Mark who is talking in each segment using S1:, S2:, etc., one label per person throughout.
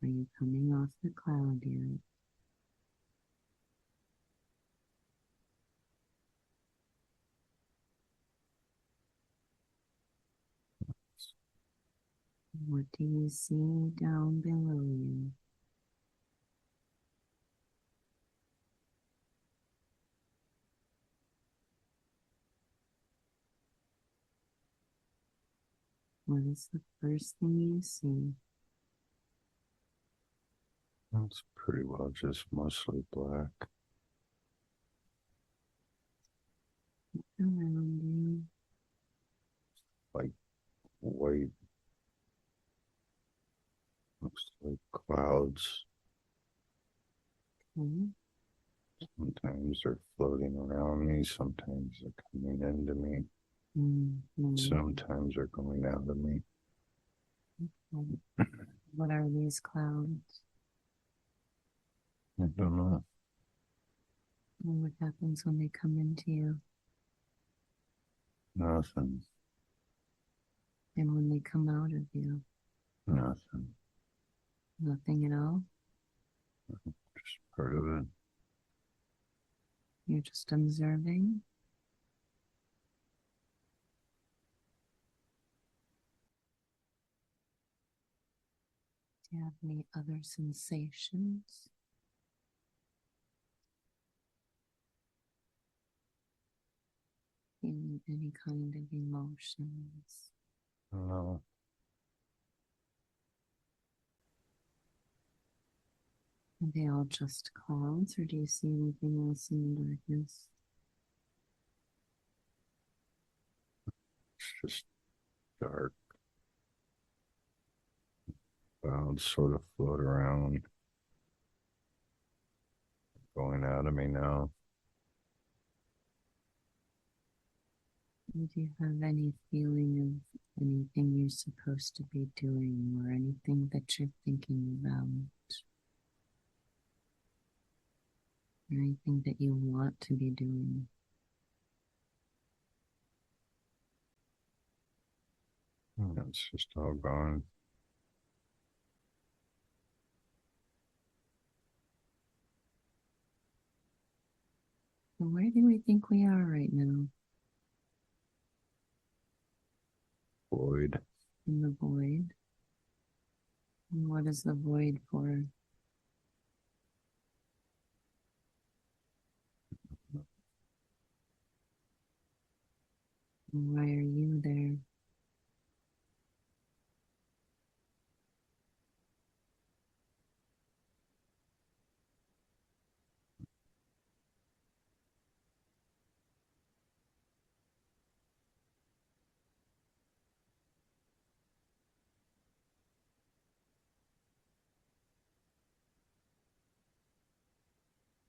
S1: Are you coming off the cloud yet? What do you see down below you? What is the first thing you see?
S2: It's pretty well just mostly black.
S1: Around you.
S2: Like white, looks like clouds.
S1: Okay.
S2: Sometimes they're floating around me, sometimes they're coming into me,
S1: Mm-hmm.
S2: sometimes they're going out of me.
S1: Okay. What are these clouds?
S2: I don't know.
S1: And what happens when they come into you?
S2: Nothing,
S1: And when they come out of you?
S2: nothing.
S1: Nothing at all?
S2: Just part of it.
S1: You're just observing? Do you have any other sensations? Feeling any kind of emotions?
S2: No,
S1: Are they all just clouds, or do you see anything else in the darkness?
S2: it's just dark. Clouds sort of float around, going out of me now.
S1: Do you have any feeling of anything you're supposed to be doing or anything that you're thinking about? Or anything that you want to be doing?
S2: It's just all gone.
S1: So where do we think we are right now?
S2: Void.
S1: In the void? And what is the void for? And why are you there?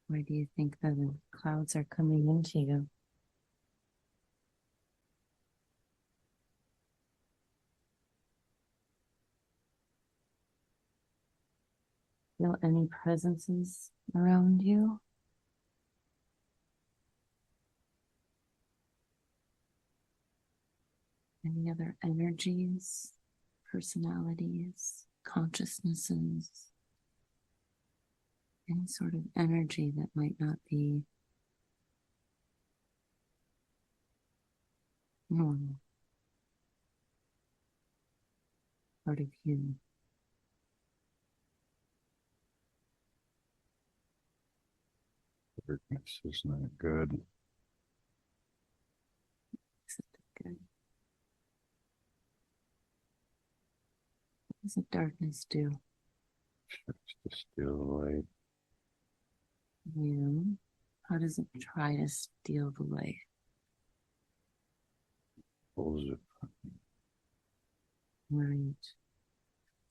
S1: Why do you think that the clouds are coming into you? Feel any presences around you? Any other energies, personalities, consciousnesses? Any sort of energy that might not be normal, part of you.
S2: Darkness is not good.
S1: Is it good? What does the darkness do?
S2: Tries to steal the light.
S1: Yeah. How does it try to steal the light?
S2: Pulls it.
S1: Right.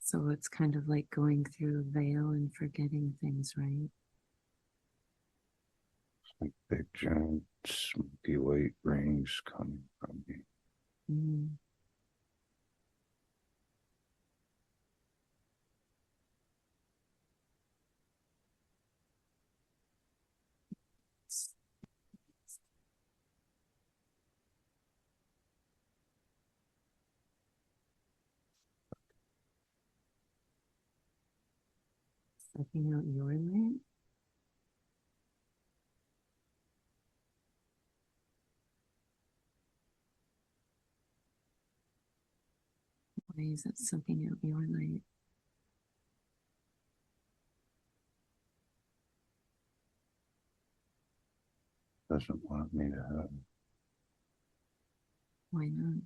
S1: So it's kind of like going through a veil and forgetting things, right?
S2: Like big giant smoky white rings coming from me.
S1: Mm. Sucking out your light? Why is it sucking out your light?
S2: Doesn't want me to have.
S1: Why not?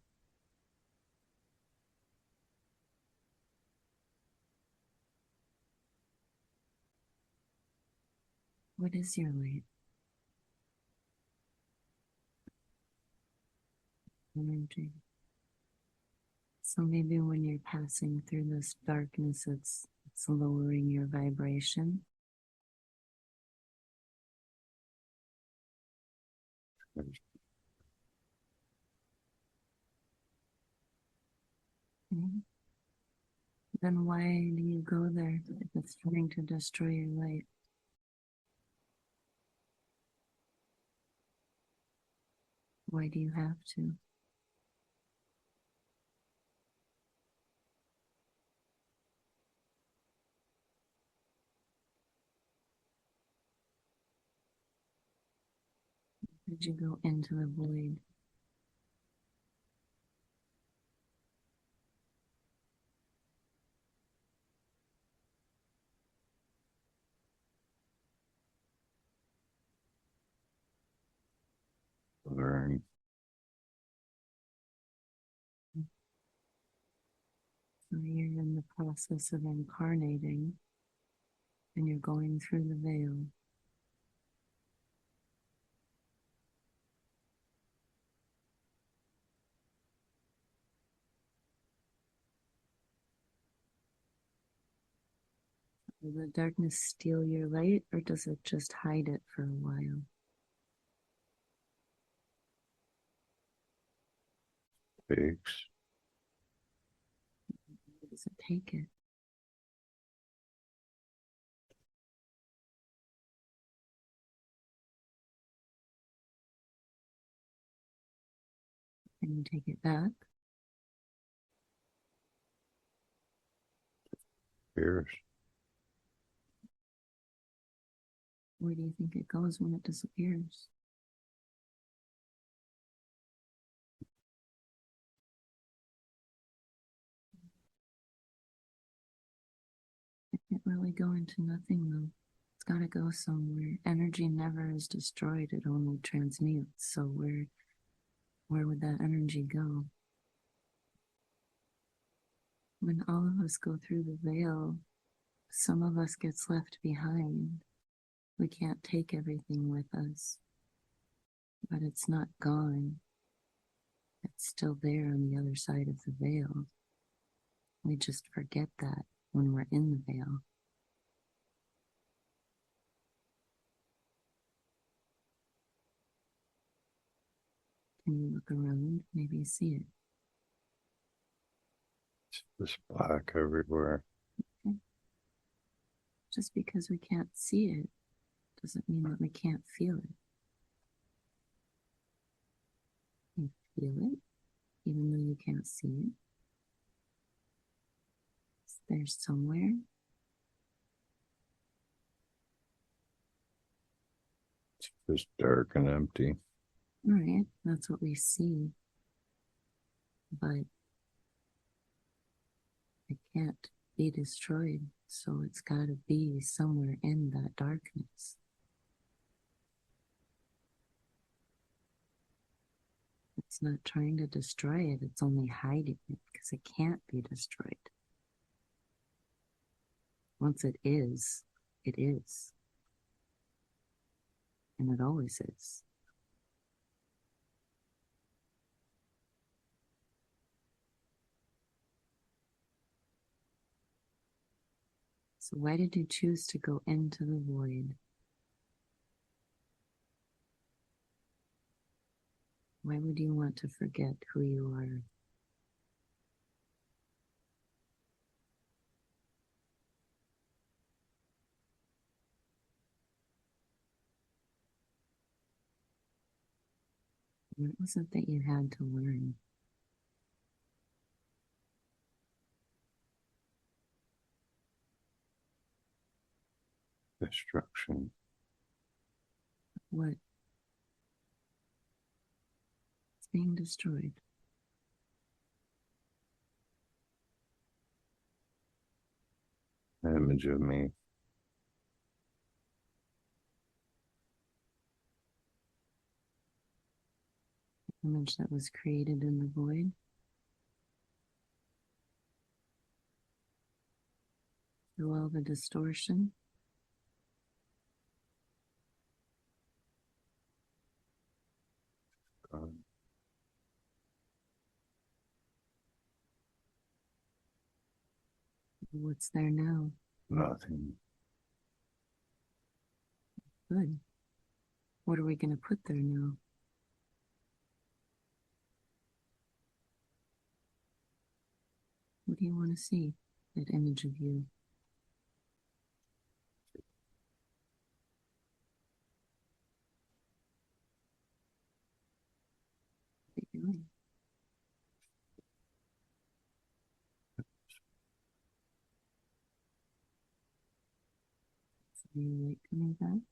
S1: What is your light? Energy. So maybe when you're passing through this darkness, it's lowering your vibration. Okay. Then why do you go there if it's trying to destroy your light? Why do you have to? Did you go into the void?
S2: Learn.
S1: So you're in the process of incarnating and you're going through the veil. Does the darkness steal your light or does it just hide it for a while?
S2: Takes.
S1: Or does it take it? Can you take it back?
S2: Fears.
S1: Where do you think it goes when it disappears? It can't really go into nothing though. It's got to go somewhere. Energy never is destroyed, it only transmutes. So where would that energy go? When all of us go through the veil, some of us gets left behind. We can't take everything with us, but it's not gone. It's still there on the other side of the veil. We just forget that when we're in the veil. Can you look around? Maybe you see it.
S2: It's just black everywhere.
S1: Okay. Just because we can't see it doesn't mean that we can't feel it. You feel it, even though you can't see it. It's there somewhere.
S2: It's just dark and empty.
S1: All right, that's what we see. But it can't be destroyed, so it's got to be somewhere in that darkness. It's not trying to destroy it, it's only hiding it because it can't be destroyed. Once it is, it is. And it always is. So why did you choose to go into the void? Why would you want to forget who you are? What was it that you had to learn?
S2: destruction.
S1: What? It's being destroyed.
S2: An image of me.
S1: The image that was created in the void. Through all the distortion.
S2: God.
S1: What's there now?
S2: Nothing.
S1: Good. What are we going to put there now? What do you want to see? That image of you. What are you doing? Is the light coming back?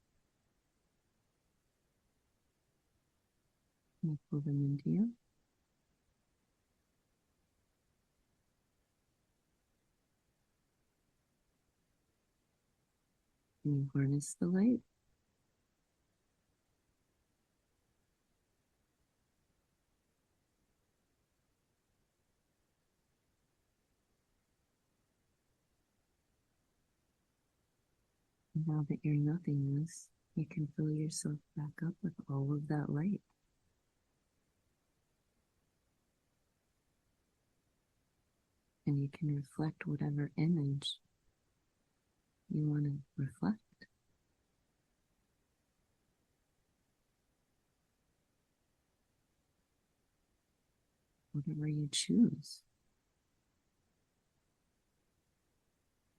S1: Can you pull them into you? Can you harness the light? Now that you're nothingness, you can fill yourself back up with all of that light. And you can reflect whatever image you want to reflect. Whatever you choose.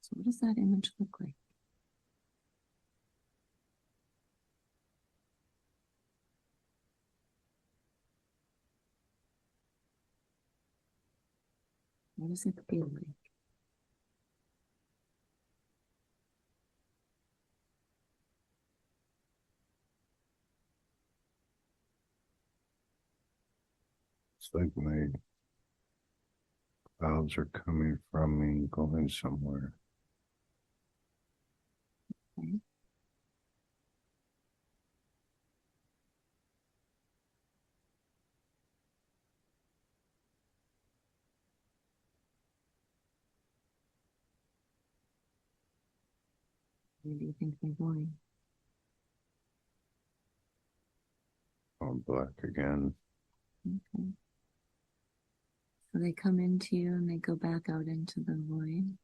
S1: So what does that image look like? What does it feel like?
S2: It's like my clouds are coming from me, going somewhere.
S1: Okay. Where do you think they're going?
S2: All black again.
S1: Okay. So they come into you and they go back out into the void.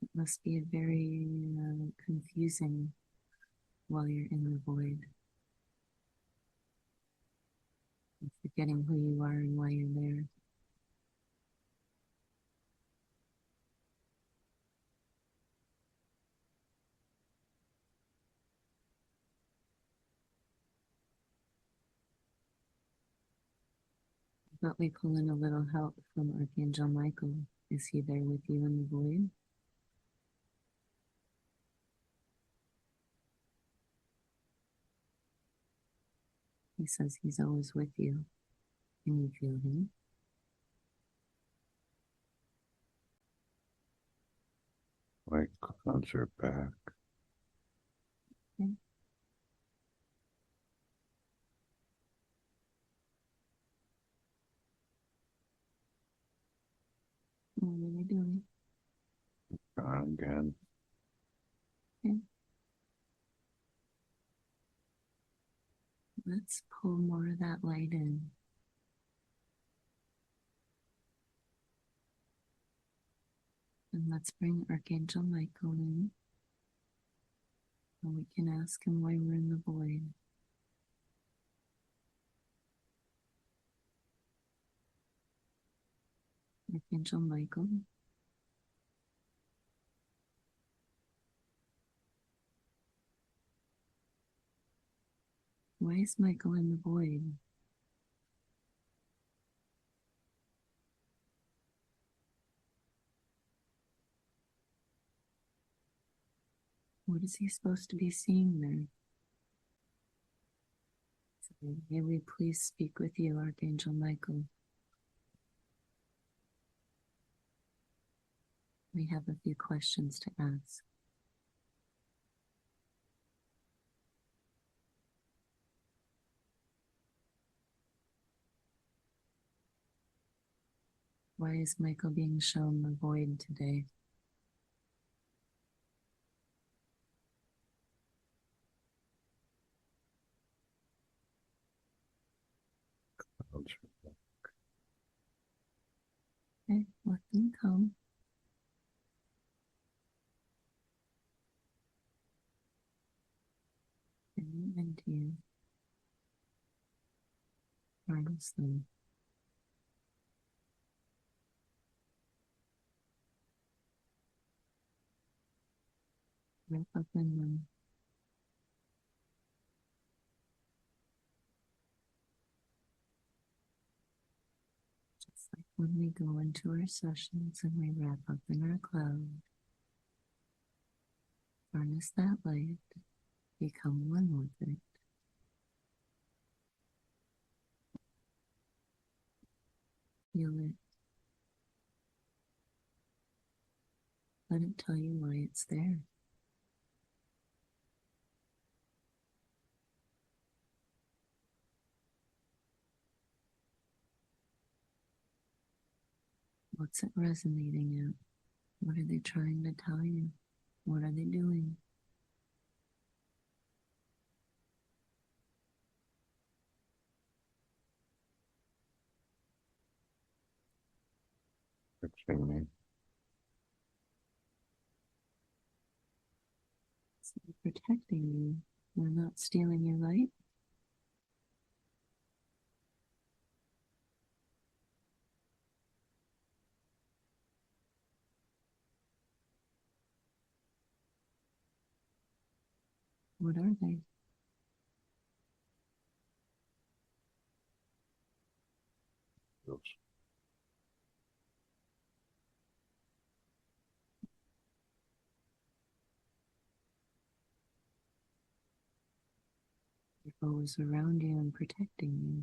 S1: It must be a very confusing while you're in the void. Forgetting who you are and why you're there. But we pull in a little help from Archangel Michael. Is he there with you in the void? He says he's always with you. Can you feel him?
S2: My clouds are back.
S1: Okay. What are they doing?
S2: Gone again.
S1: Okay. Let's pull more of that light in. And let's bring Archangel Michael in. And we can ask him why we're in the void. Archangel Michael, why is Michael in the void? What is he supposed to be seeing there? So may we please speak with you, Archangel Michael. We have a few questions to ask. Why is Michael being shown the void today? Okay, let them come. And you harness them. Wrap up in them. Just like when we go into our sessions and we wrap up in our cloud, harness that light, become one with it. Feel it. Let it tell you why it's there. What's it resonating at? What are they trying to tell you? What are they doing?
S2: Fixing me.
S1: So they're protecting you. They're not stealing your light. What are they?
S2: Yes.
S1: They're always around you and protecting you.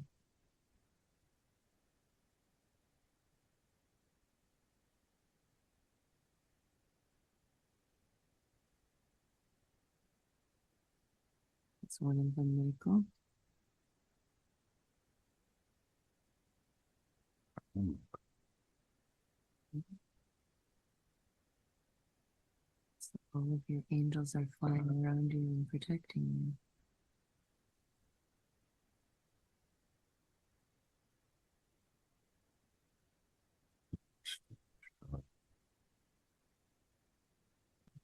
S1: It's one of them, Michael.
S2: Mm.
S1: So all of your angels are flying around you and protecting you.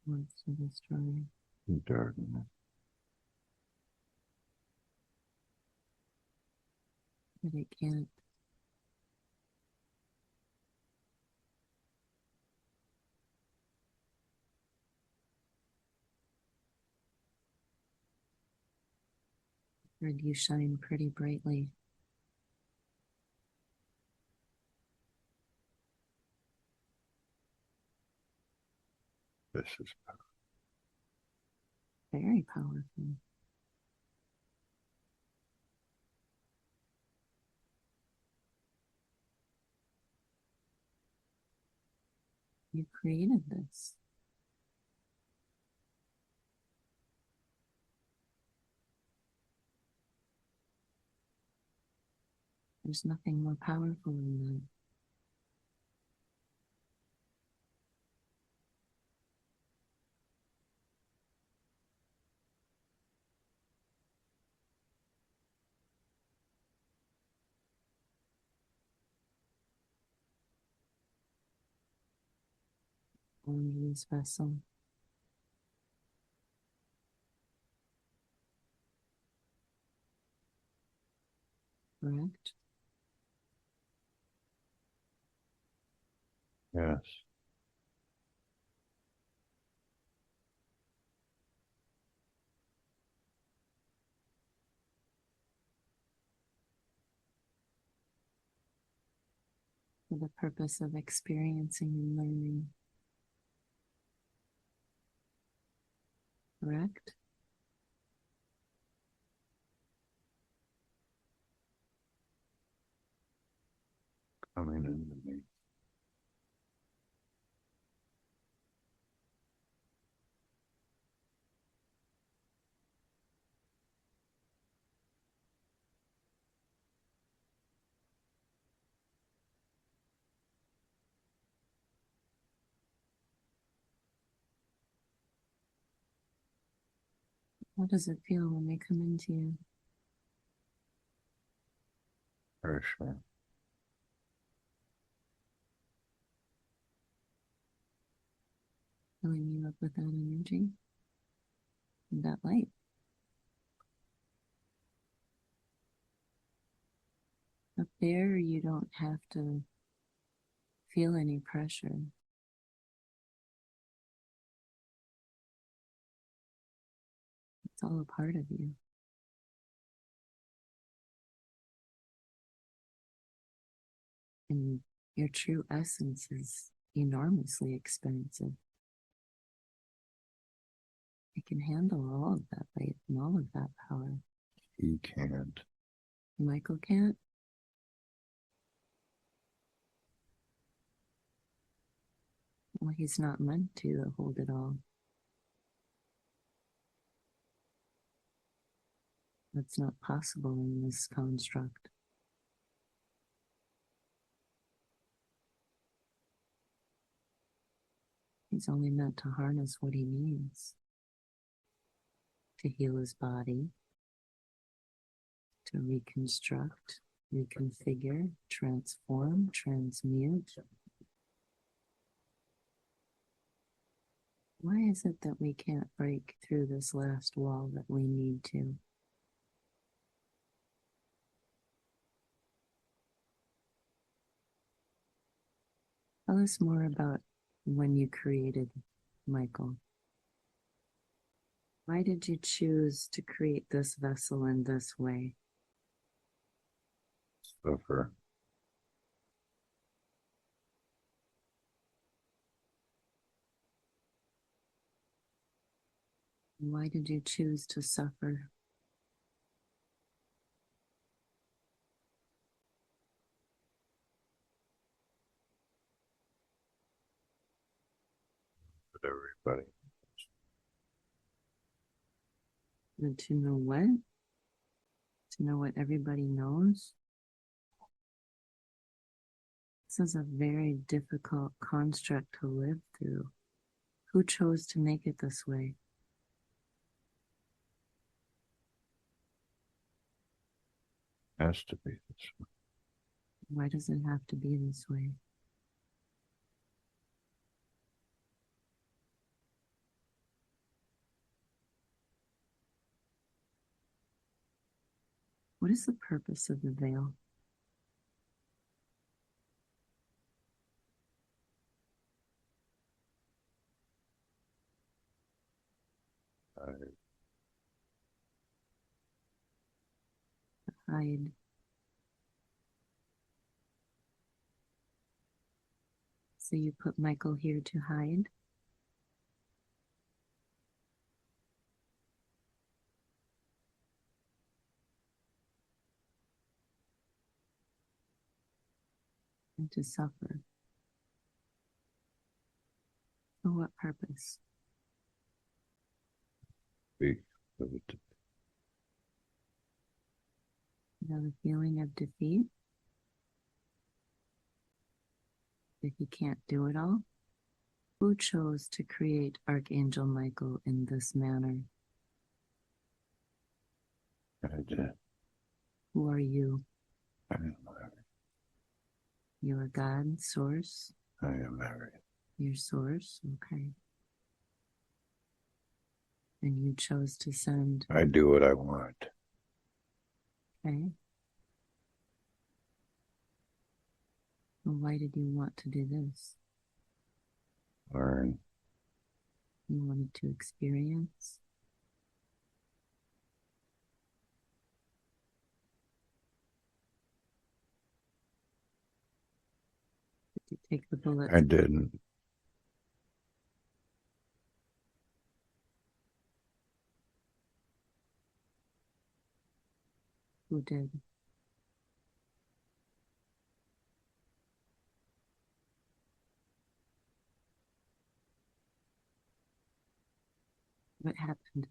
S1: Wants to destroy.
S2: Darkness.
S1: But it can't. Heard you shine pretty brightly.
S2: This is
S1: Very powerful. You created this. There's nothing more powerful than that. On this vessel. Correct?
S2: yes.
S1: For the purpose of experiencing and learning. correct?
S2: Coming into me.
S1: How does it feel when they come into you?
S2: Pressure.
S1: Filling you up with that energy and that light. Up there, you don't have to feel any pressure. It's all a part of you. And your true essence is enormously expansive. It can handle all of that light and all of that power.
S2: He can't.
S1: Michael can't? Well, he's not meant to hold it all. That's not possible in this construct. He's only meant to harness what he needs to heal his body, to reconstruct, reconfigure, transform, transmute. Why is it that we can't break through this last wall that we need to? Tell us more about when you created Michael. Why did you choose to create this vessel in this way?
S2: Suffer.
S1: Why did you choose to suffer?
S2: But everybody.
S1: And to know what? To know what everybody knows? This is a very difficult construct to live through. Who chose to make it this way?
S2: Has to be this way.
S1: Why does it have to be this way? What is the purpose of the veil? Hide. So you put Michael here to hide? And to suffer. For what purpose?
S2: Be with it.
S1: You have a feeling of defeat? That he can't do it all? Who chose to create Archangel Michael in this manner?
S2: I did.
S1: Who are you?
S2: I am married.
S1: You are God, source?
S2: I am married.
S1: Your source? Okay. And you chose to send.
S2: I do what I want.
S1: Okay. Well, why did you want to do this?
S2: Learn.
S1: You wanted to experience? Did you take the bullet?
S2: I didn't.
S1: Who did? What happened?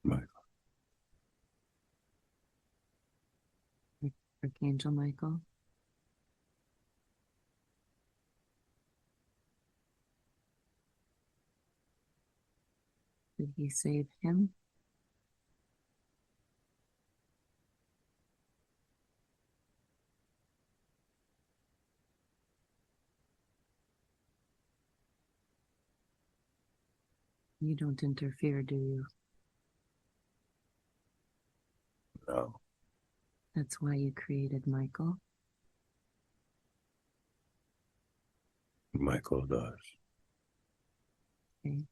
S2: Michael.
S1: Archangel Michael? Did he save him? You don't interfere, do you?
S2: No.
S1: That's why you created Michael?
S2: Michael does.
S1: Okay.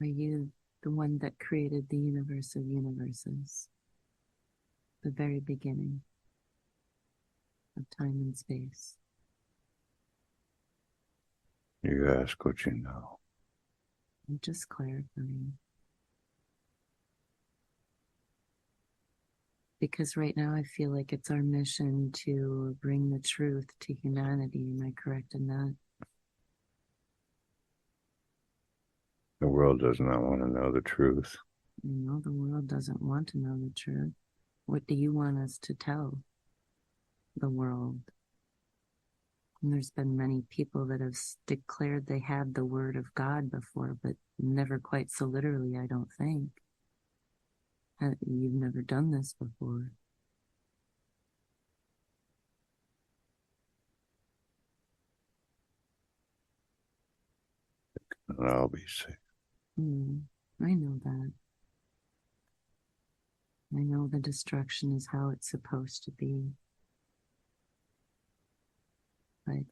S1: Are you the one that created the universe of universes? The very beginning of time and space?
S2: You ask what you know.
S1: I'm just clarifying. Because right now I feel like it's our mission to bring the truth to humanity. Am I correct in that?
S2: The world does not want to know the truth.
S1: No, the world doesn't want to know the truth. What do you want us to tell the world? And there's been many people that have declared they had the word of God before, but never quite so literally, I don't think. You've never done this before.
S2: And I'll be safe.
S1: I know that. I know the destruction is how it's supposed to be. But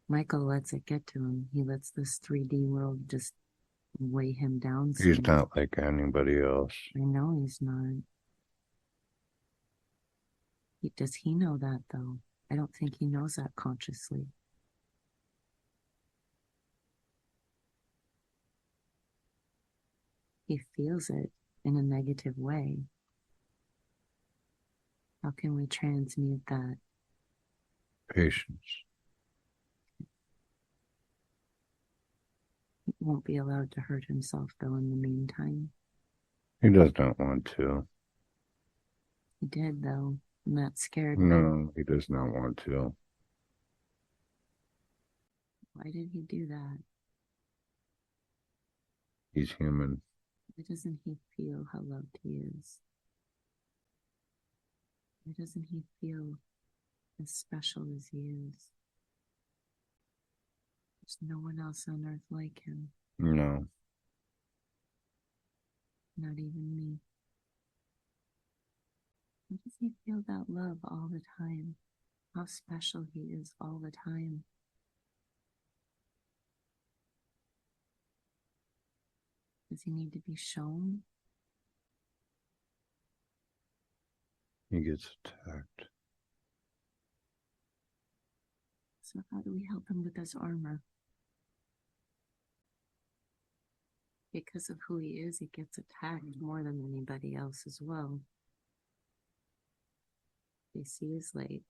S1: Michael lets it get to him. He lets this 3D world just weigh him down.
S2: He's not like anybody else.
S1: I know he's not. Does he know that, though? I don't think he knows that consciously. He feels it in a negative way. How can we transmute that?
S2: Patience.
S1: He won't be allowed to hurt himself, though, in the meantime.
S2: He does not want to.
S1: He did, though, and that scared me.
S2: No, he does not want to.
S1: Why did he do that?
S2: He's human.
S1: Why doesn't he feel how loved he is? Why doesn't he feel as special as he is? There's no one else on earth like him.
S2: No.
S1: Not even me. Why does he feel that love all the time? How special he is all the time. Does he need to be shown?
S2: He gets attacked.
S1: So how do we help him with his armor? Because of who he is, he gets attacked more than anybody else as well. They see his light.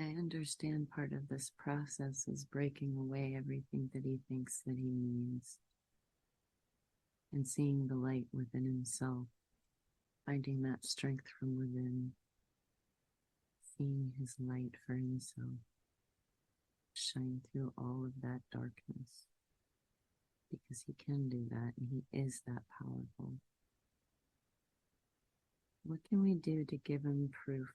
S1: I understand part of this process is breaking away everything that he thinks that he needs and seeing the light within himself, finding that strength from within, seeing his light for himself shine through all of that darkness, because he can do that and he is that powerful. What can we do to give him proof?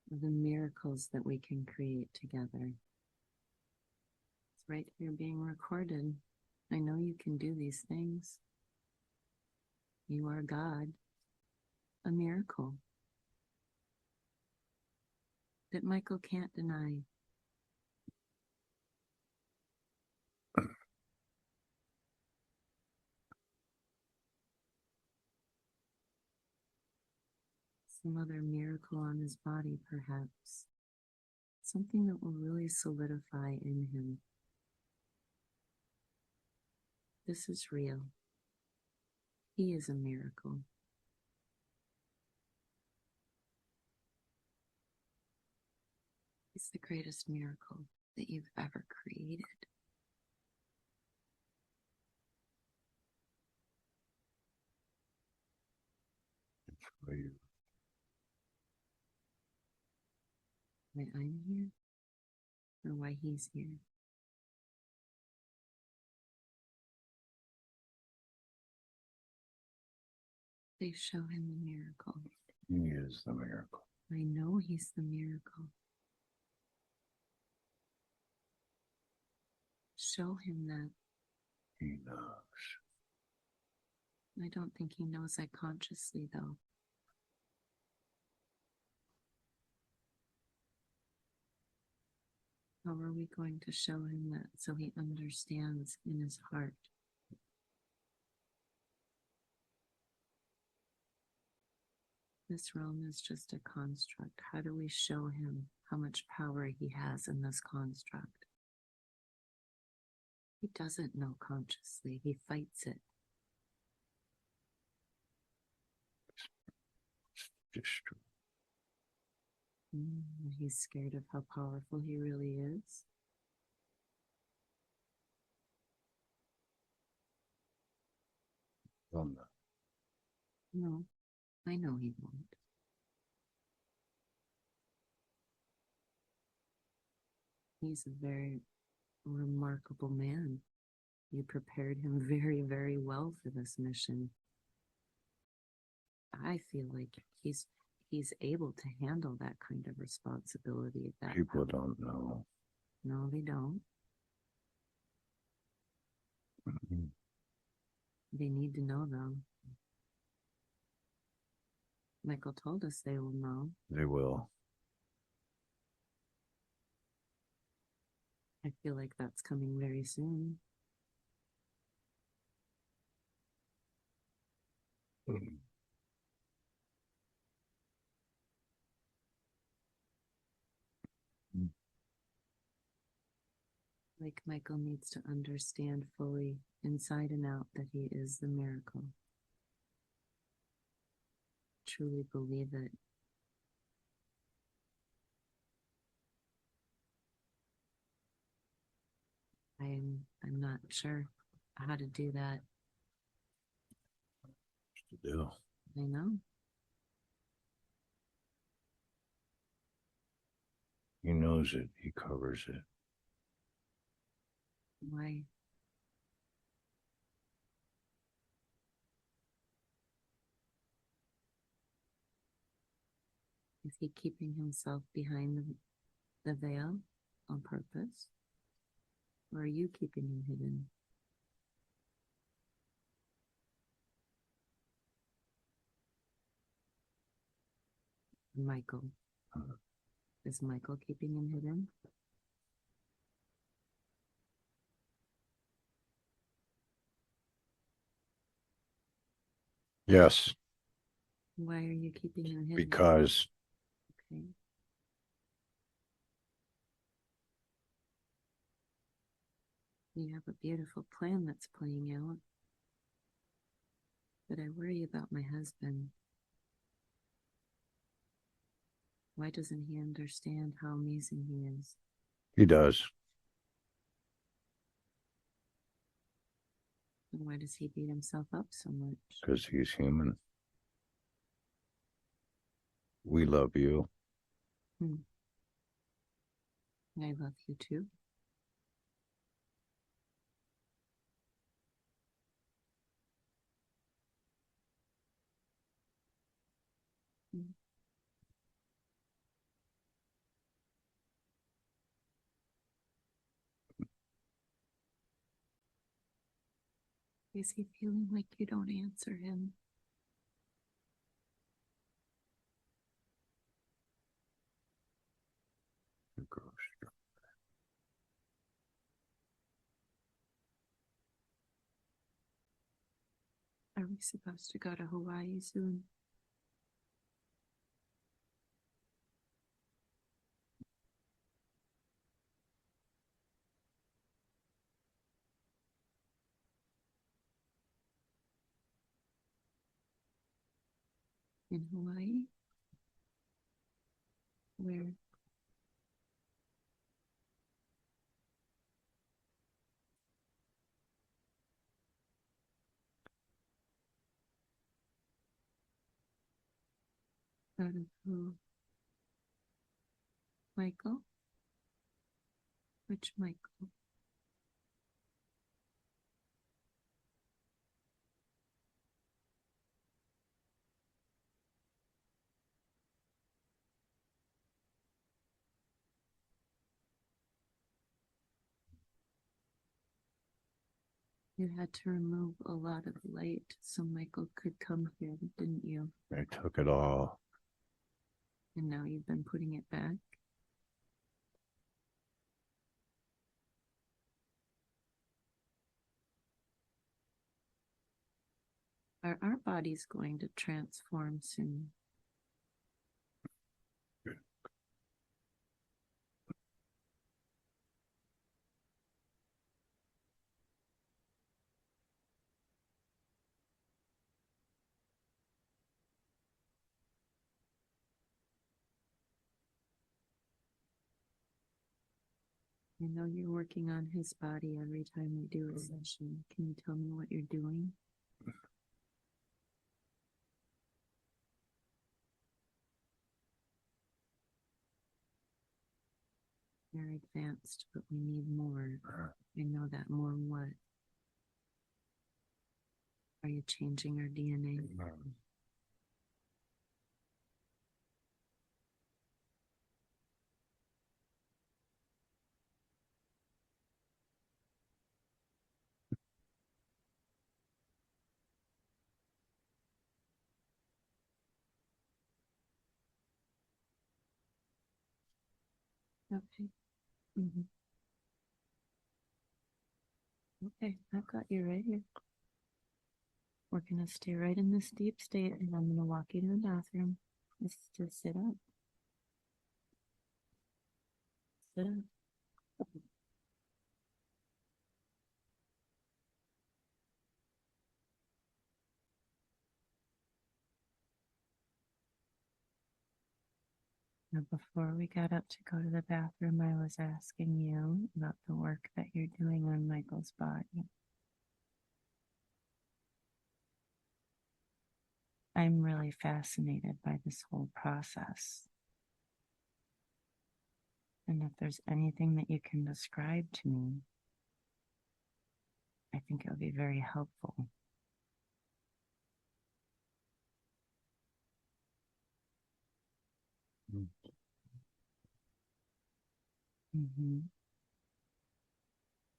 S1: The miracles that we can create together. It's right here being recorded. I know you can do these things. You are God. a miracle that Michael can't deny. Some other miracle on his body, perhaps. Something that will really solidify in him. This is real. He is a miracle. He's the greatest miracle that you've ever created.
S2: For you.
S1: Why I'm here, or why he's here. They show him the miracle.
S2: He is the miracle.
S1: I know he's the miracle. Show him that.
S2: He knows.
S1: I don't think he knows that consciously, though. How are we going to show him that so he understands in his heart? This realm is just a construct. How do we show him how much power he has in this construct? He doesn't know consciously. He fights it.
S2: Just
S1: He's scared of how powerful he really is.
S2: on the
S1: No, I know he won't. He's a very remarkable man. You prepared him very, very well for this mission. I feel like he's able to handle that kind of responsibility. That
S2: people don't know.
S1: No, they don't.
S2: Mhm.
S1: They need to know, though. Michael told us they will know.
S2: They will.
S1: I feel like that's coming very soon.
S2: Mhm.
S1: Like Michael needs to understand fully, inside and out, that he is the miracle. Truly believe it. I'm not sure how to do that.
S2: To do.
S1: I know.
S2: He knows it. He covers it.
S1: Why? Is he keeping himself behind the veil on purpose? Or are you keeping him hidden? Michael. Is Michael keeping him hidden?
S2: Yes,
S1: Why are you keeping him hidden?
S2: because
S1: Okay. You have a beautiful plan that's playing out. But I worry about my husband. Why doesn't he understand how amazing he is?
S2: he does.
S1: And why does he beat himself up so much?
S2: Because he's human. We love you.
S1: I love you too. Is he feeling like you don't answer him? Are we supposed to go to Hawaii soon? In Hawaii? Where? Out of who? Michael? Which Michael? You had to remove a lot of light so Michael could come here, didn't you?
S2: I took it all.
S1: And now you've been putting it back? Are our bodies going to transform soon? I know you're working on his body every time we do a session. Can you tell me what you're doing? You're advanced, but we need more. I know that. More what? Are you changing our DNA? Okay. Mm-hmm. Okay, I've got you right here. We're going to stay right in this deep state, and I'm going to walk you to the bathroom. Just sit up. Sit up. Now, before we got up to go to the bathroom, I was asking you about the work that you're doing on Michael's body. I'm really fascinated by this whole process. And if there's anything that you can describe to me, I think it would be very helpful. Mm-hmm.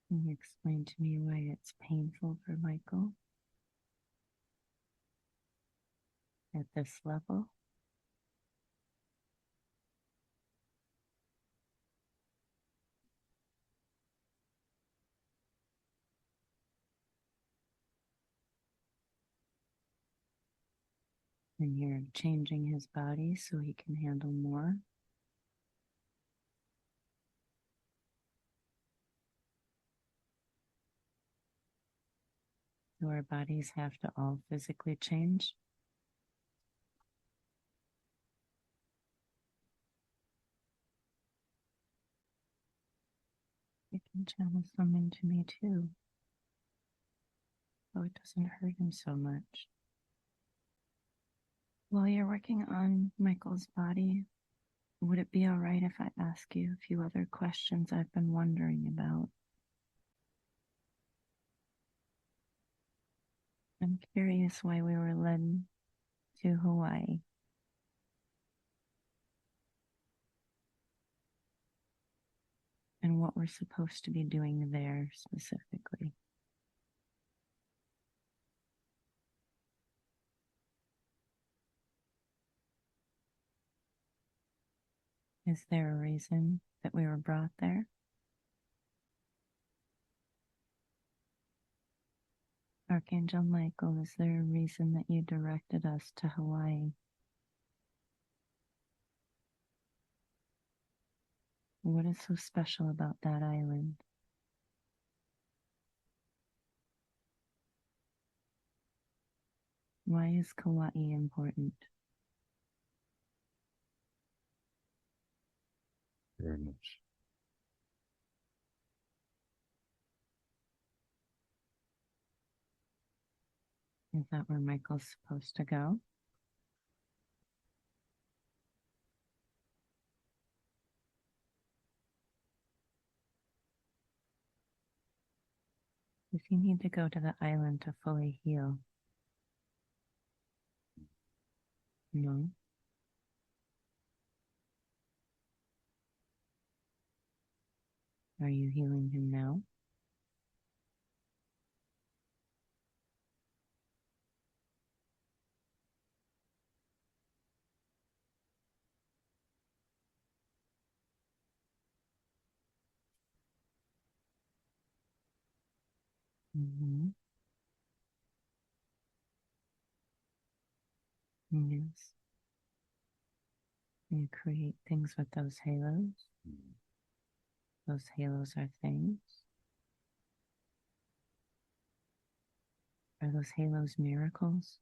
S1: Can you explain to me why it's painful for Michael at this level? And you're changing his body so he can handle more. Do our bodies have to all physically change? You can channel some into me too, so it doesn't hurt him so much. While you're working on Michael's body, would it be all right if I ask you a few other questions I've been wondering about? I'm curious why we were led to Hawaii. And what we're supposed to be doing there specifically. Is there a reason that we were brought there? Archangel Michael, is there a reason that you directed us to Hawaii? What is so special about that island? Why is Kauai important?
S2: Fairness.
S1: Is that where Michael's supposed to go? Does he need to go to the island to fully heal? No. Are you healing him now? Mm-hmm. Yes. You create things with those halos.
S2: Mm.
S1: Those halos are things. Are those halos miracles?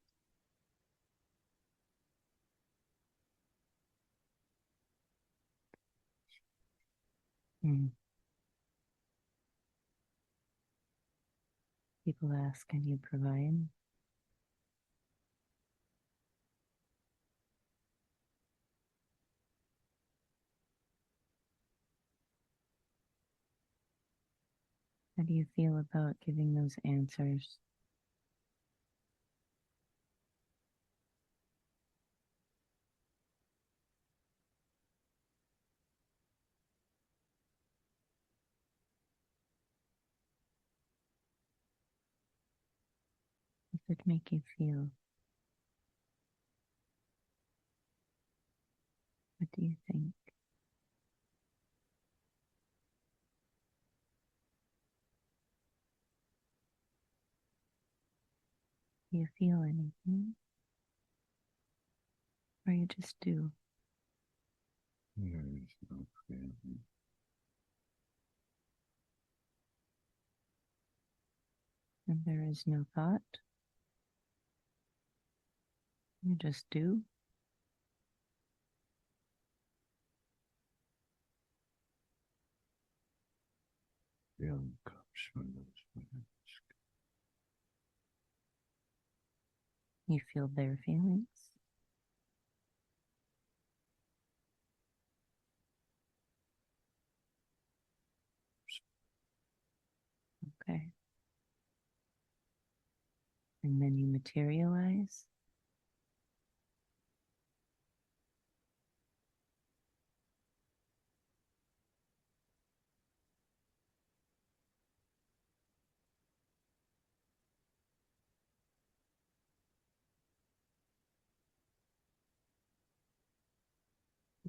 S1: Mm. People ask, can you provide? How do you feel about giving those answers? What does it make you feel? What do you think? Do you feel anything? Or you just do?
S2: There is no feeling.
S1: And there is no thought? You just do?
S2: Feeling comes from those moments.
S1: You feel their feelings? Okay. And then you materialize?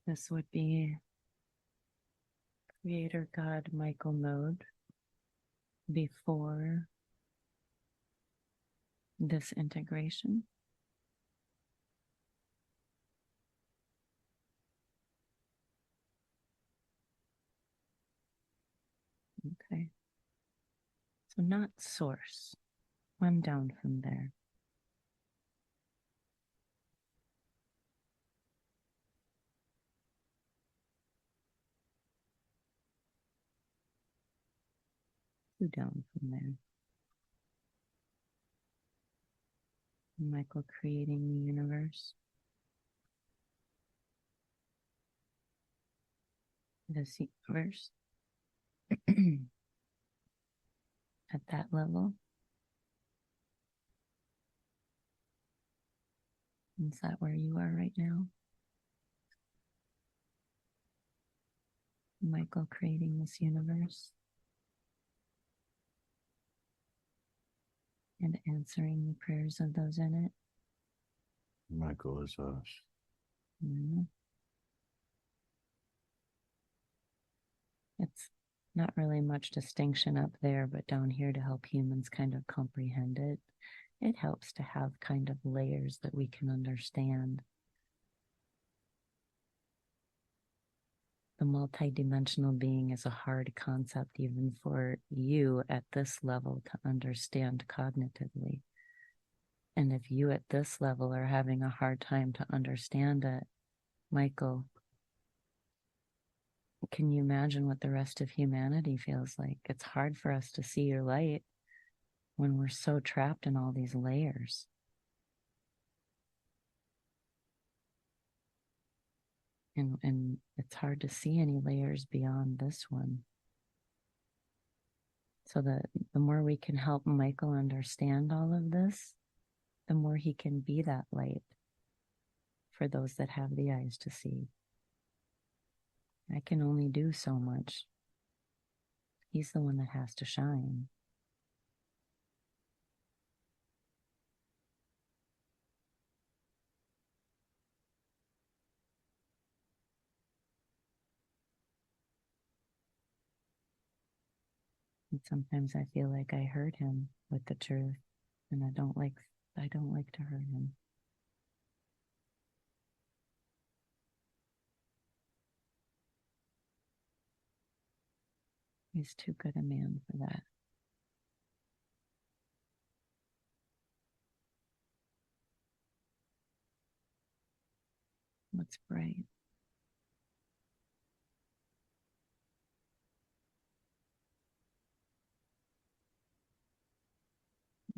S1: This would be Creator God Michael mode before this integration. Okay. So not source. One down from there. Two down from there. Michael creating the universe. This universe. At that level. Is that where you are right now? Michael creating this universe and answering the prayers of those in it.
S2: Michael is us.
S1: Mm-hmm. It's not really much distinction up there, but down here to help humans kind of comprehend it. It helps to have kind of layers that we can understand. The multidimensional being is a hard concept even for you at this level to understand cognitively. And if you at this level are having a hard time to understand it, Michael, can you imagine what the rest of humanity feels like? It's hard for us to see your light when we're so trapped in all these layers. And it's hard to see any layers beyond this one. So the more we can help Michael understand all of this, the more he can be that light for those that have the eyes to see. I can only do so much. He's the one that has to shine. And sometimes I feel like I hurt him with the truth, and I don't like to hurt him. He's too good a man for that. What's bright?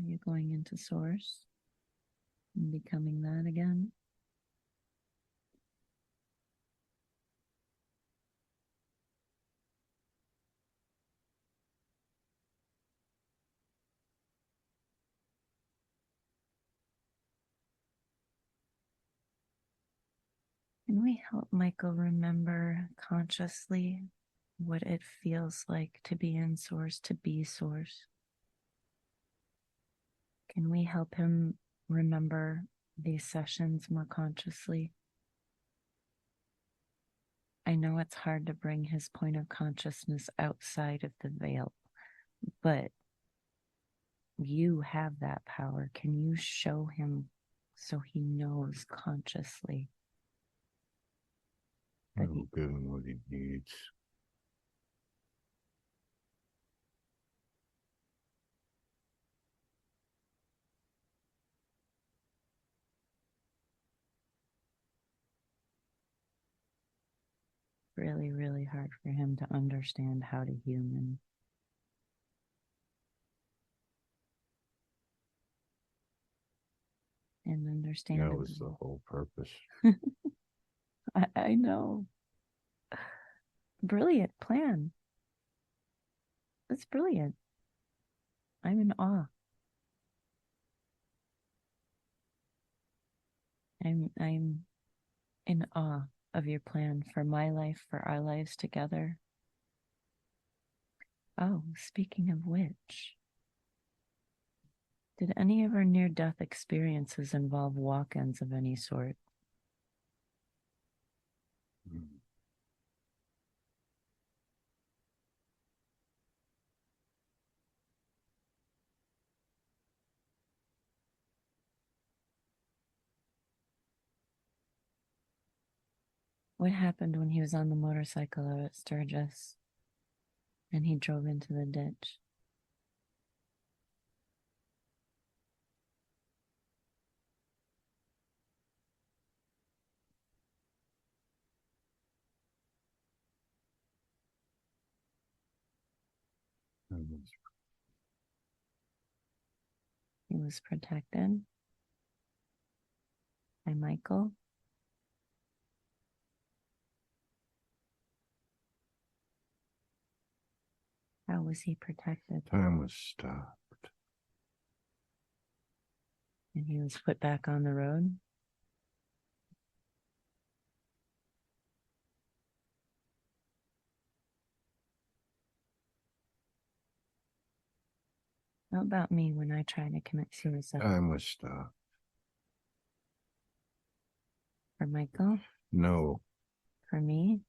S1: Are you going into source and becoming that again? Can we help Michael remember consciously what it feels like to be in source, to be source? Can we help him remember these sessions more consciously? I know it's hard to bring his point of consciousness outside of the veil, but you have that power. Can you show him so he knows consciously?
S2: I will give him what he needs.
S1: Really, really hard for him to understand how to human. And understand.
S2: That was the whole purpose.
S1: I know. Brilliant plan. It's brilliant. I'm in awe. I'm in awe of your plan for my life, for our lives together. Oh, speaking of which, did any of our near-death experiences involve walk-ins of any sort? What happened when he was on the motorcycle out at Sturgis and he drove into the ditch? He was protected by Michael. How was he protected?
S2: Time was stopped.
S1: And he was put back on the road? How about me when I try to commit suicide?
S2: Time was stopped.
S1: For Michael?
S2: No.
S1: For me?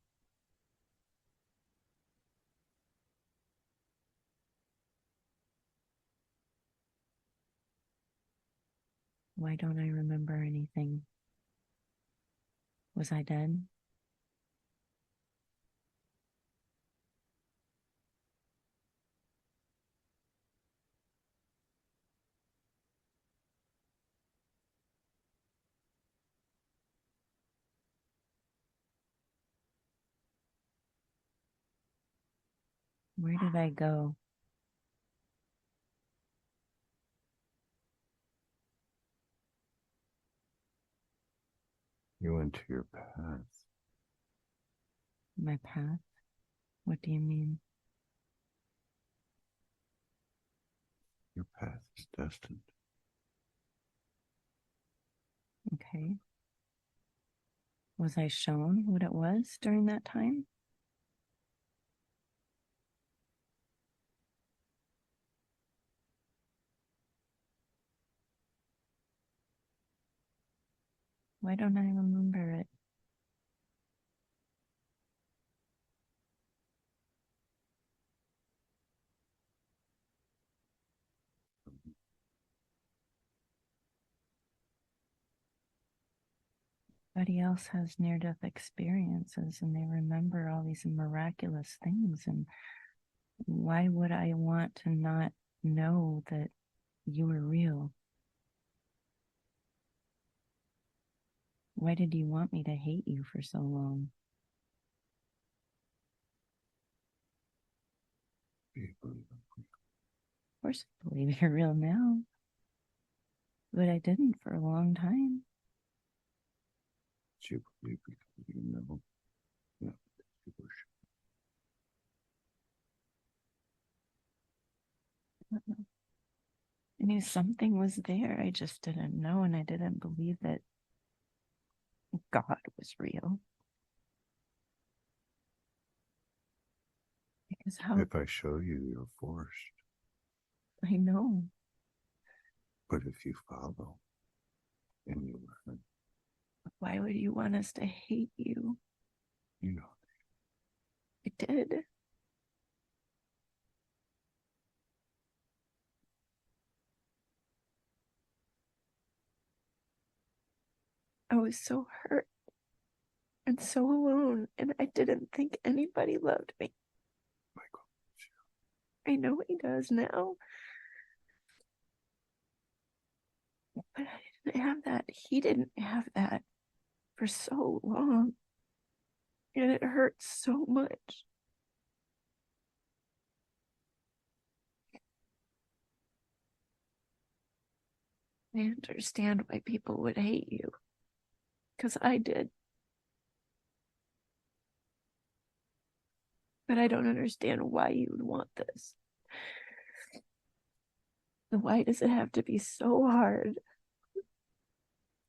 S1: Why don't I remember anything? Was I dead? Where did I go?
S2: You went to your path.
S1: My path? What do you mean?
S2: Your path is destined.
S1: Okay. Was I shown what it was during that time? Why don't I remember it? Everybody else has near-death experiences and they remember all these miraculous things. And why would I want to not know that you were real? Why did you want me to hate you for so long? Of course I believe you're real now, but I didn't for a long time.
S2: You believe because you know. Yeah,
S1: I knew something was there. I just didn't know, and I didn't believe that God was real. Because how?
S2: If I show you, you're forced.
S1: I know.
S2: But if you follow and you learn,
S1: Why would you want us to hate you?
S2: you know.
S1: I did. I was so hurt and so alone, and I didn't think anybody loved me.
S2: Michael,
S1: I know he does now. But I didn't have that. He didn't have that for so long. And it hurts so much. I understand why people would hate you. Because I did. But I don't understand why you would want this. Why does it have to be so hard?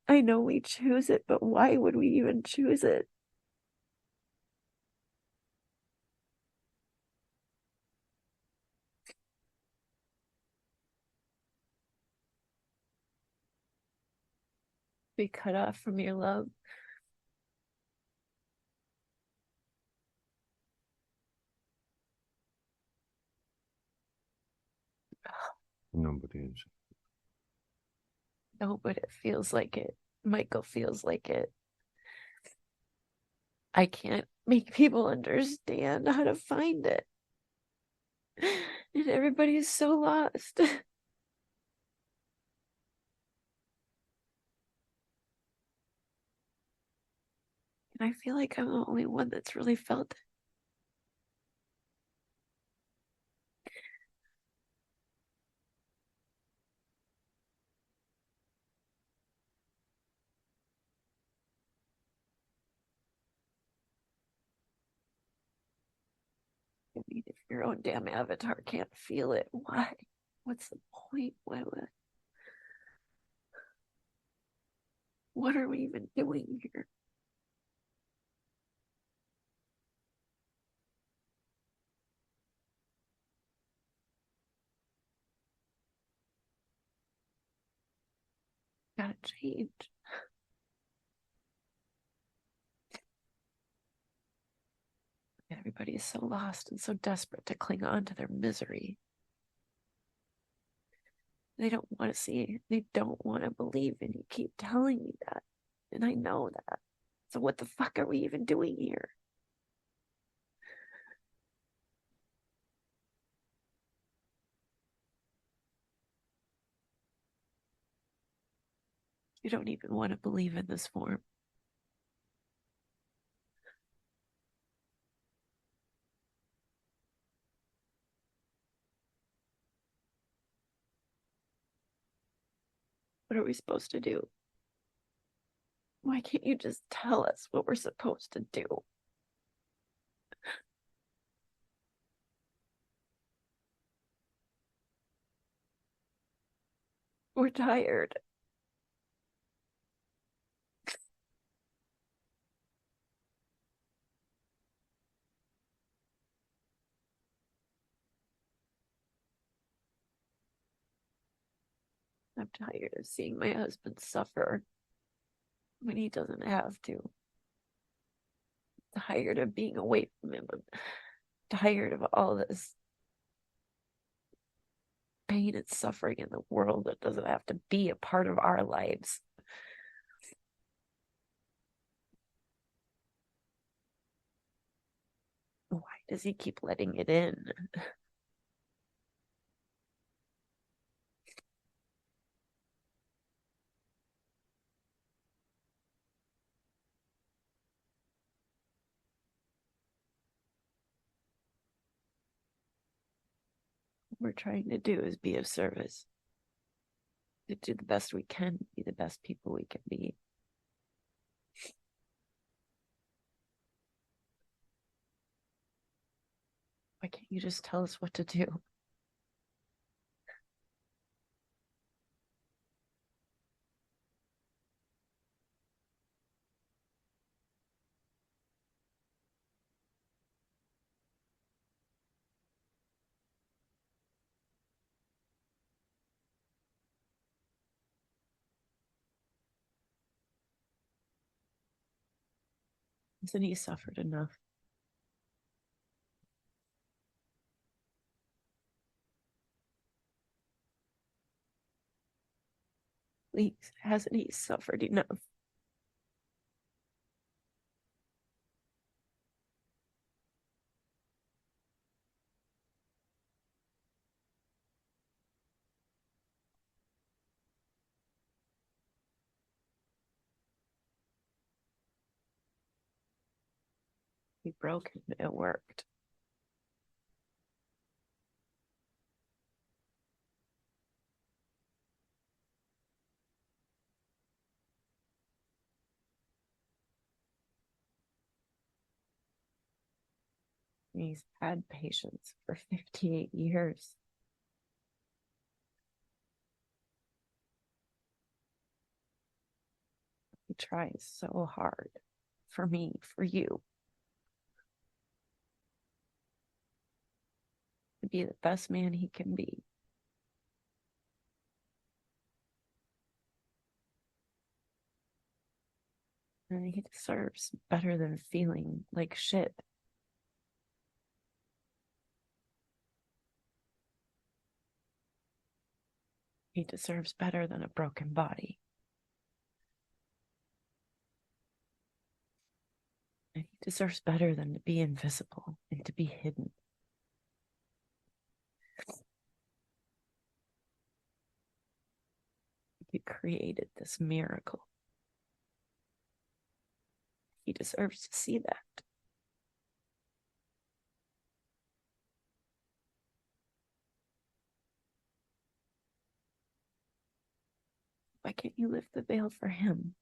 S1: I know we choose it, but why would we even choose it? Be cut off from your love.
S2: nobody is.
S1: No, but it feels like it. Michael feels like it. I can't make people understand how to find it. And everybody is so lost. And I feel like I'm the only one that's really felt it. I mean, if your own damn avatar can't feel it, why? What's the point? What are we even doing here? Gotta change. Everybody is so lost and so desperate to cling on to their misery.
S3: They don't want to see, they don't want to believe, and you keep telling me that. And I know that. So what the fuck are we even doing here? You don't even want to believe in this form. What are we supposed to do? Why can't you just tell us what we're supposed to do? We're tired. I'm tired of seeing my husband suffer when he doesn't have to. Tired of being away from him. I'm tired of all this pain and suffering in the world that doesn't have to be a part of our lives. Why does he keep letting it in? What we're trying to do is be of service, to do the best we can, be the best people we can be. Why can't you just tell us what to do? Hasn't he suffered enough? Please, hasn't he suffered enough? We broke him. It worked. He's had patience for 58 years. He tries so hard for me, for you, to be the best man he can be. And he deserves better than feeling like shit. He deserves better than a broken body. And he deserves better than to be invisible and to be hidden. He created this miracle. He deserves to see that. Why can't you lift the veil for him?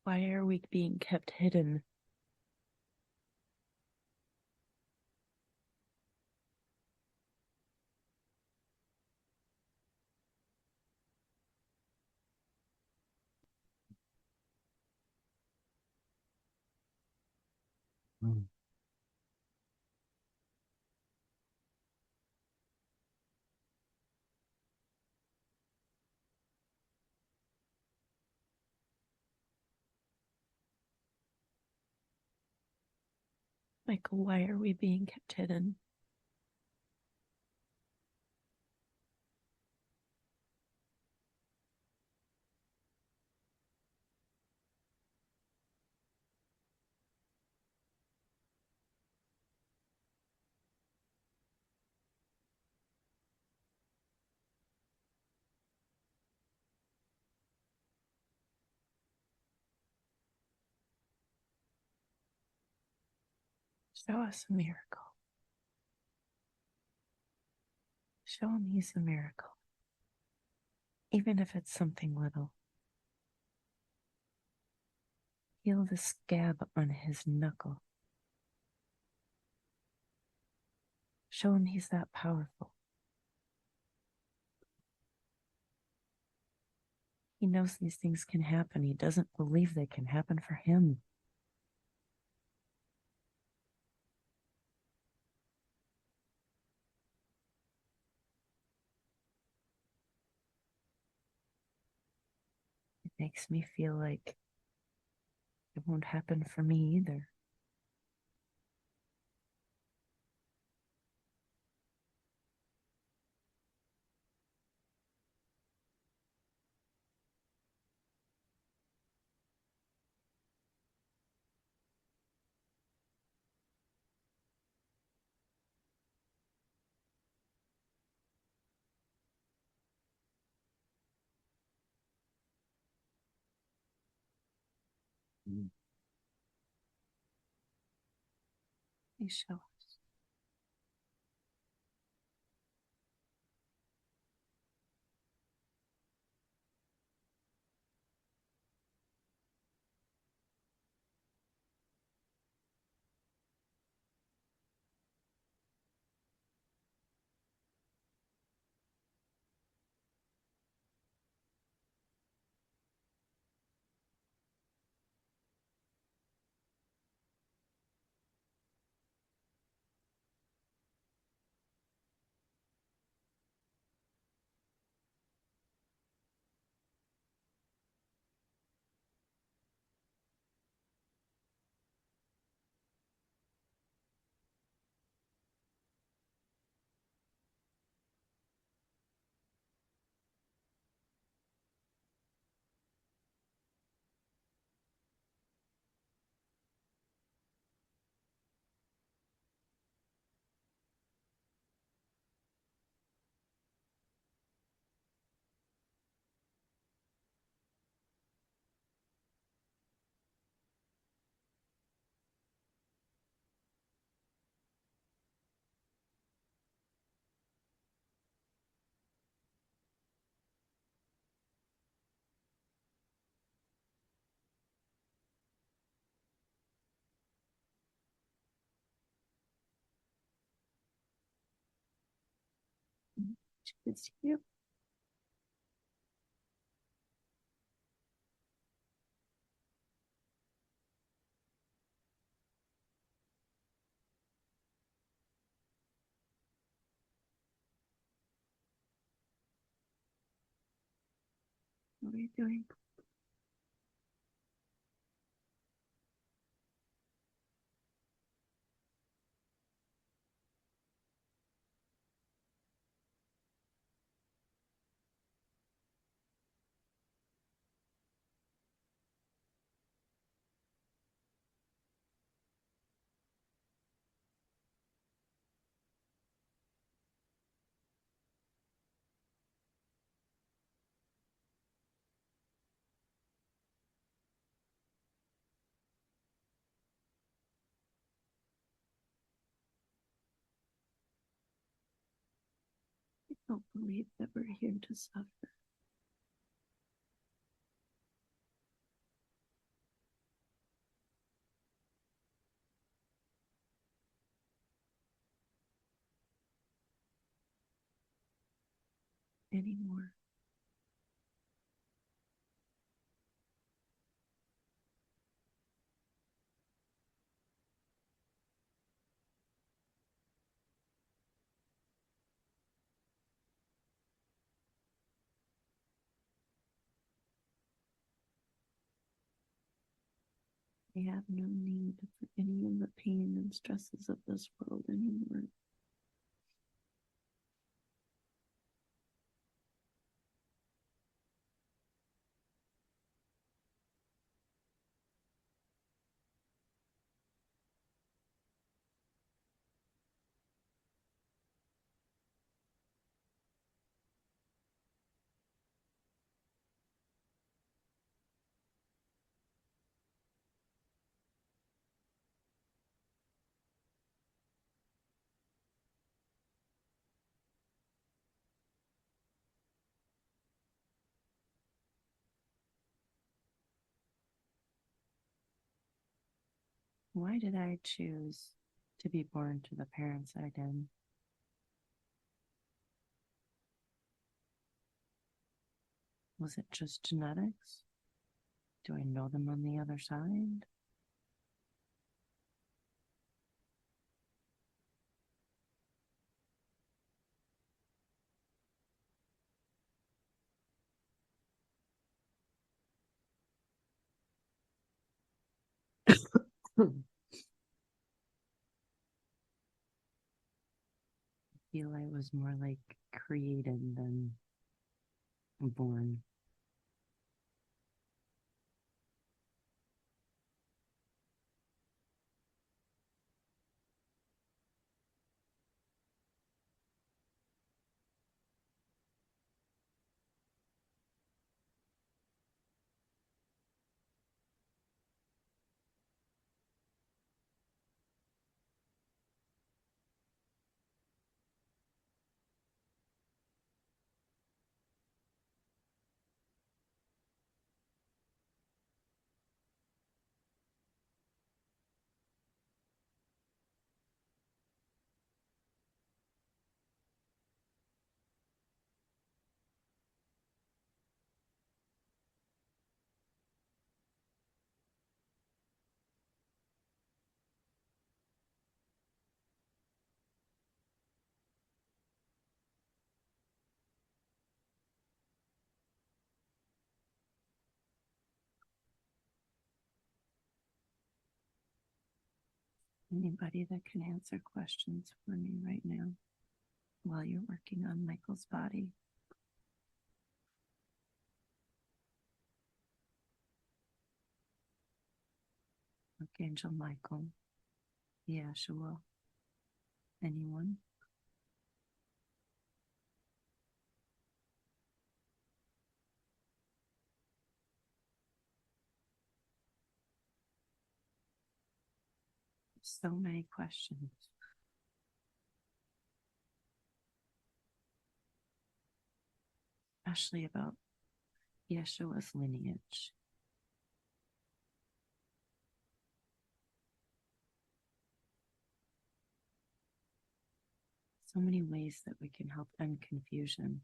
S3: Why are we being kept hidden?
S2: Mm.
S3: Michael, why are we being kept hidden? Show us a miracle. Show him he's a miracle. Even if it's something little. Heal the scab on his knuckle. Show him he's that powerful. He knows these things can happen. He doesn't believe they can happen for him. It makes me feel like it won't happen for me either.
S2: Mm.
S3: Please show us. It's you. What are you doing? I don't believe that we're here to suffer anymore. I have no need for any of the pain and stresses of this world anymore. Why did I choose to be born to the parents I did? Was it just genetics? Do I know them on the other side? I feel I was more like created than born. Anybody that can answer questions for me right now while you're working on Michael's body? Archangel Michael, Yeshua, anyone? So many questions. Especially about Yeshua's lineage. So many ways that we can help end confusion.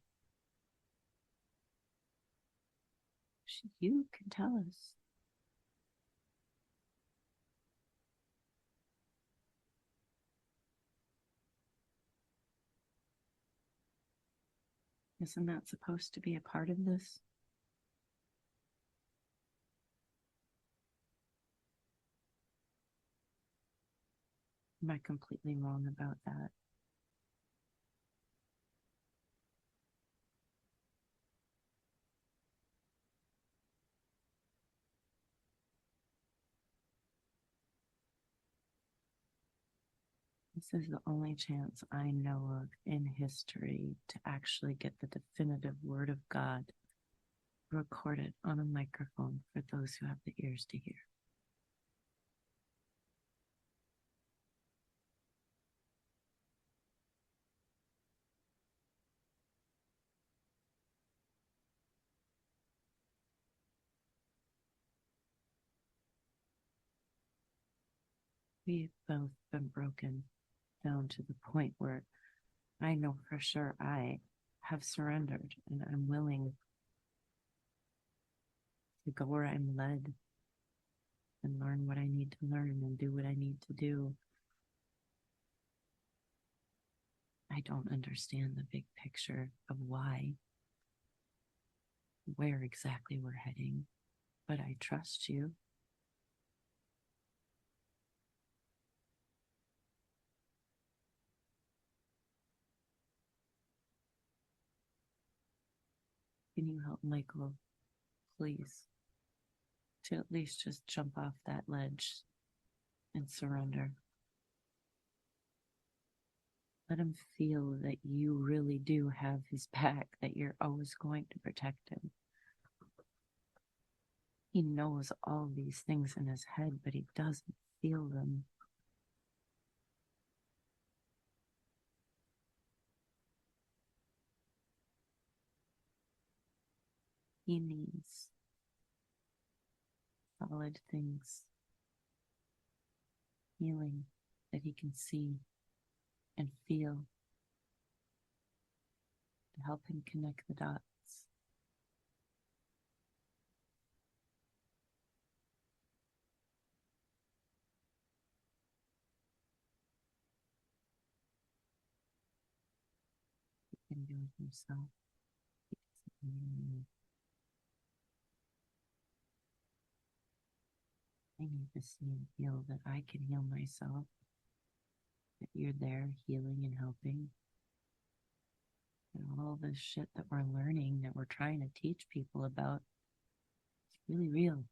S3: You can tell us. Isn't that supposed to be a part of this? Am I completely wrong about that? This is the only chance I know of in history to actually get the definitive word of God recorded on a microphone for those who have the ears to hear. We've both been broken down to the point where I know for sure I have surrendered and I'm willing to go where I'm led and learn what I need to learn and do what I need to do. I don't understand the big picture of why, where exactly we're heading, but I trust you. Can you help Michael, please, to at least just jump off that ledge and surrender? Let him feel that you really do have his back, that you're always going to protect him. He knows all these things in his head, but he doesn't feel them. He needs solid things, healing that he can see and feel to help him connect the dots. He can do it himself. He doesn't need me. I need to see and feel that I can heal myself, that you're there healing and helping. And all this shit that we're learning, that we're trying to teach people about, it's really real.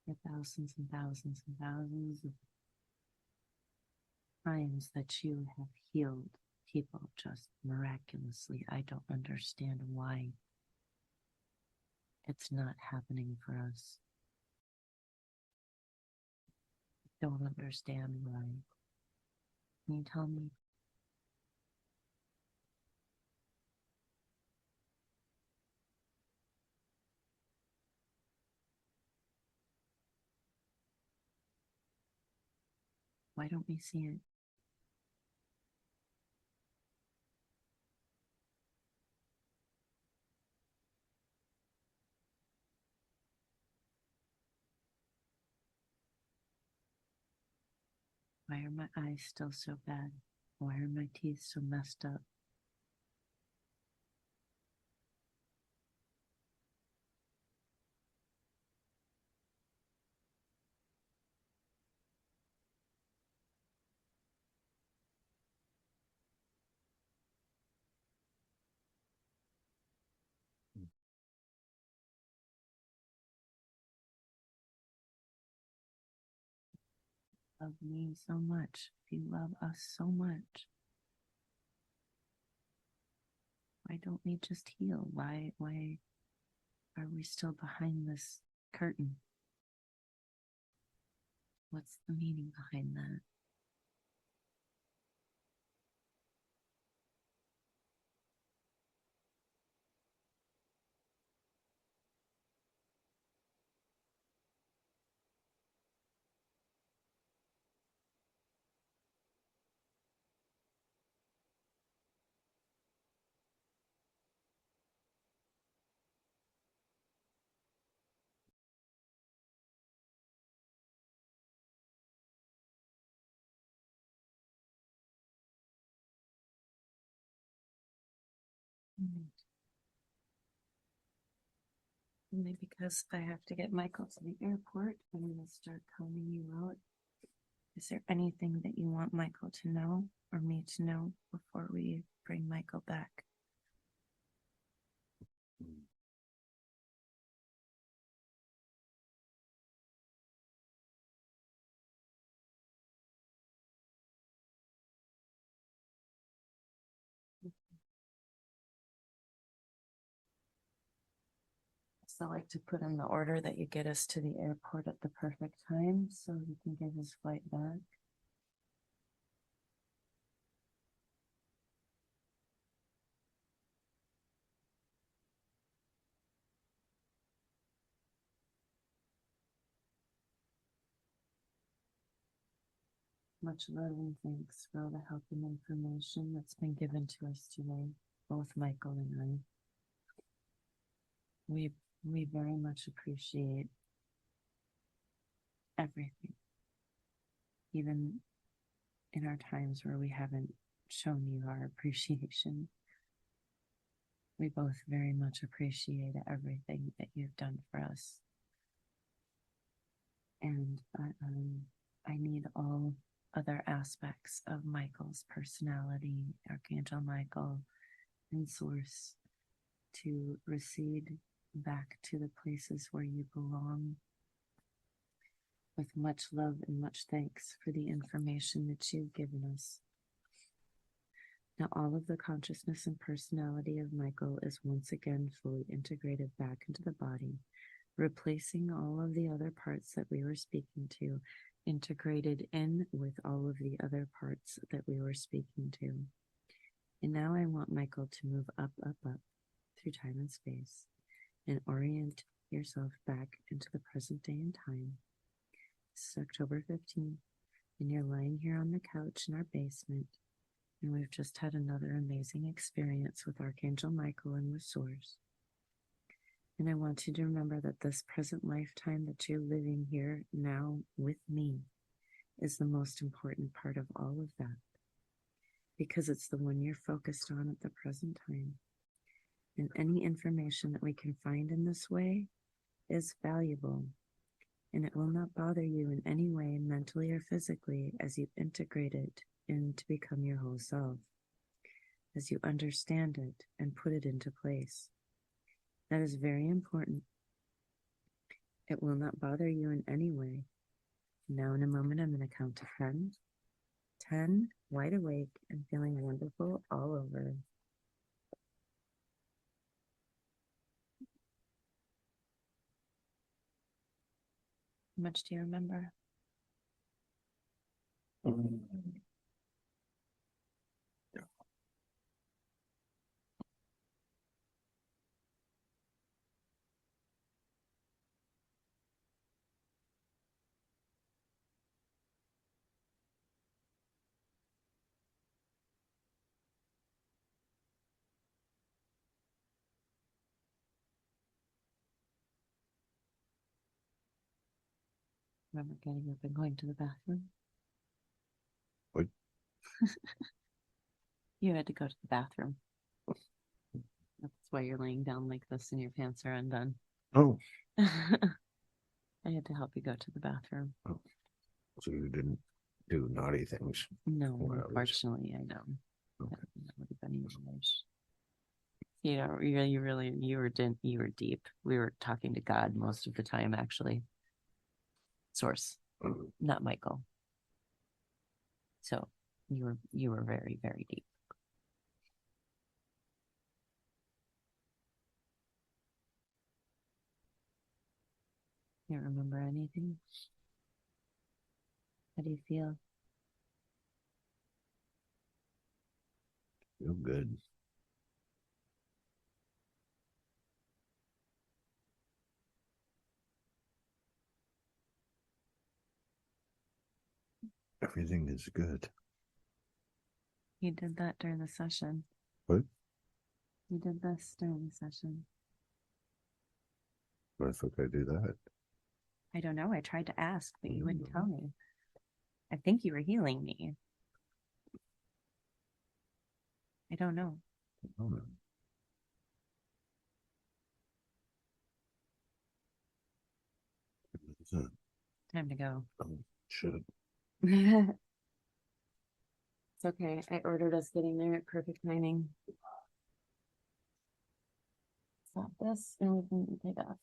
S3: For thousands and thousands and thousands of times that you have healed people just miraculously. I don't understand why it's not happening for us. Don't understand why. Can you tell me? Why don't we see it? Why are my eyes still so bad? Why are my teeth so messed up? Love me so much. If you love us so much, why don't we just heal? Why are we still behind this curtain? What's the meaning behind that? Only because I have to get Michael to the airport, I'm going to start calling you out. Is there anything that you want Michael to know or me to know before we bring Michael back? So I like to put in the order that you get us to the airport at the perfect time so he can get his flight back. Much love and thanks for all the help and information that's been given to us today, both Michael and I. We very much appreciate everything, even in our times where we haven't shown you our appreciation. We both very much appreciate everything that you've done for us. And I need all other aspects of Michael's personality, Archangel Michael and Source, to recede back to the places where you belong, with much love and much thanks for the information that you've given us. Now all of the consciousness and personality of Michael is once again fully integrated back into the body, replacing all of the other parts that we were speaking to, integrated in with all of the other parts that we were speaking to. And now I want Michael to move up, up, up through time and space and orient yourself back into the present day and time. This is October 15th, and you're lying here on the couch in our basement, and we've just had another amazing experience with Archangel Michael and with Source. And I want you to remember that this present lifetime that you're living here now with me is the most important part of all of that, because it's the one you're focused on at the present time. And any information that we can find in this way is valuable, and it will not bother you in any way, mentally or physically, as you integrate it in to become your whole self, as you understand it and put it into place. That is very important. It will not bother you in any way. Now in a moment, I'm going to count to 10. 10, wide awake and feeling wonderful all over. How much do you remember? Remember getting up and going to the bathroom?
S2: What?
S3: You had to go to the bathroom. That's why you're laying down like this and your pants are undone.
S2: Oh,
S3: I had to help you go to the bathroom.
S2: oh. So you didn't do naughty things?
S3: No,
S2: Well, at least.
S3: unfortunately, I know.
S2: Okay.
S3: That would have been even worse. You know, you were deep. We were talking to God most of the time, actually. Source, not Michael. So you were very, very deep. You don't remember anything? How do you feel?
S2: Feel good. Everything is good.
S3: You did that during the session.
S2: What?
S3: You did this during the session.
S2: What if I do that?
S3: I don't know. I tried to ask, but you wouldn't tell me. I think you were healing me. I don't know.
S2: Oh, no.
S3: Time to go.
S2: Oh, shit.
S3: It's okay. I ordered us getting there at perfect timing. Stop this and we can take off.